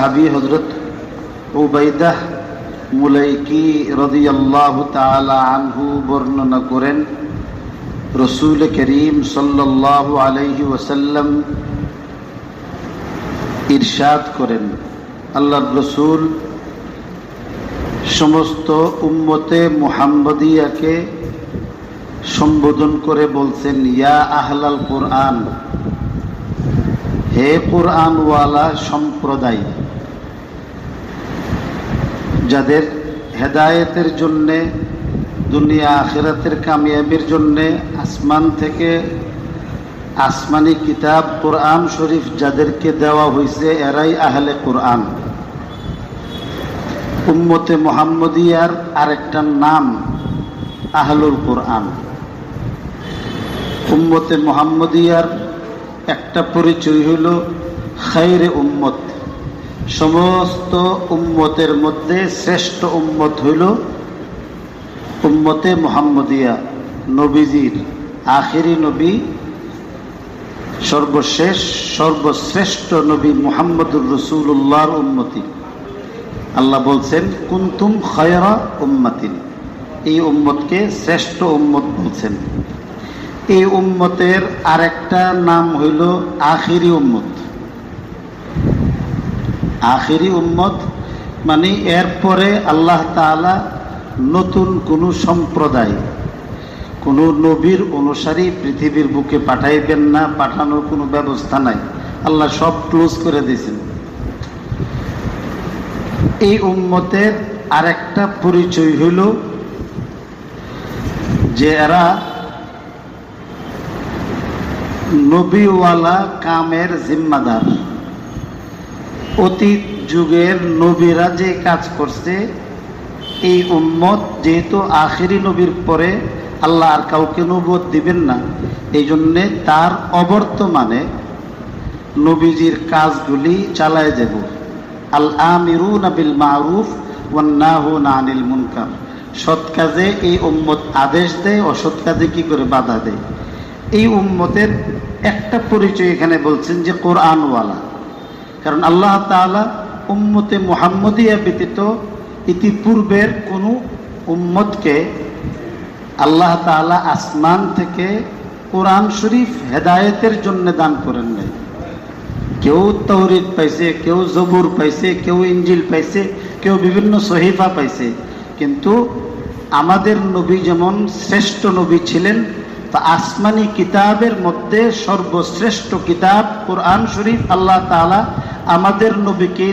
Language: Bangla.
সাহাবী হযরত উবাইদাহ মুলাইকি রাদিয়াল্লাহু তাআলা আনহু বর্ণনা করেন, রাসূল করিম সাল্লাল্লাহু আলাইহি ওয়াসাল্লাম ইরশাদ করেন, আল্লাহর রাসূল সমস্ত উম্মতে মুহাম্মদিয়াকে সম্বোধন করে বলছেন, ইয়া আহলাল কোরআন, হে কোরআনওয়ালা সম্প্রদায়, যাদের হেদায়েতের জন্যে, দুনিয়া আখিরাতের কামিয়াবির জন্যে আসমান থেকে আসমানি কিতাব কোরআন শরীফ যাদেরকে দেওয়া হয়েছে এরাই আহলে কোরআন। উম্মতে মুহাম্মদিয়ার আরেকটা নাম আহলুল কোরআন। উম্মতে মুহাম্মদিয়ার একটা পরিচয় হইল খায়রে উম্মত। সমস্ত উম্মতের মধ্যে শ্রেষ্ঠ উম্মত হইল উম্মতে মুহাম্মদিয়া, নবীজির আখিরি নবী, সর্বশেষ সর্বশ্রেষ্ঠ নবী মুহাম্মদুর রাসূলুল্লাহর উম্মতি। আল্লাহ বলছেন, কুনতুম খায়রা উম্মাতিন, এই উম্মতকে শ্রেষ্ঠ উম্মত বলছেন। এই উম্মতের আরেকটা নাম হইল আখিরি উম্মত। আখিরি উম্মত মানে এরপরে আল্লাহ তাআলা নতুন কোন সম্প্রদায়, কোন নবীর অনুসারী পৃথিবীর বুকে পাঠাইবেন না, পাঠানোর কোনো ব্যবস্থা নাই, আল্লাহ সব ক্লোজ করে দিয়েছেন। এই উম্মতের আরেকটা পরিচয় হইল যে এরা নবীওয়ালা কামের জিম্মাদার। অতীত যুগের নবীরা যে কাজ করছে, এই উম্মত যেহেতু আখিরি নবীর পরে আল্লাহ আর কাউকে নবুয়ত দিবেন না, এই জন্যে তার অবর্তমানে নবীজির কাজগুলি চালায় যাব। আল আমিরুনা বিল মারুফ ওয়ান নাহুনা আনিল মুনকার, সৎ কাজে এই উম্মত আদেশ দেয়, অসৎ কাজে কি করে বাধা দেয়। এই উম্মতের একটা পরিচয় এখানে বলছেন যে কোরআনওয়ালা, কারণ আল্লাহ তাআলা উম্মতে মুহাম্মদিয়া ব্যতীত ইতিপূর্বের কোনো উম্মতকে আল্লাহ তাআলা আসমান থেকে কোরআন শরীফ হেদায়েতের জন্য দান করেন নাই। কেউ তাওরীত পাইছে, কেউ জবুর পাইছে, কেউ ইনজিল পাইছে, কেউ বিভিন্ন সহিফা পাইছে, কিন্তু আমাদের নবী যেমন শ্রেষ্ঠ নবী ছিলেন, তা আসমানি কিতাবের মধ্যে সর্বশ্রেষ্ঠ কিতাব কোরআন শরীফ আল্লাহ তাআলা আমাদের নবীকে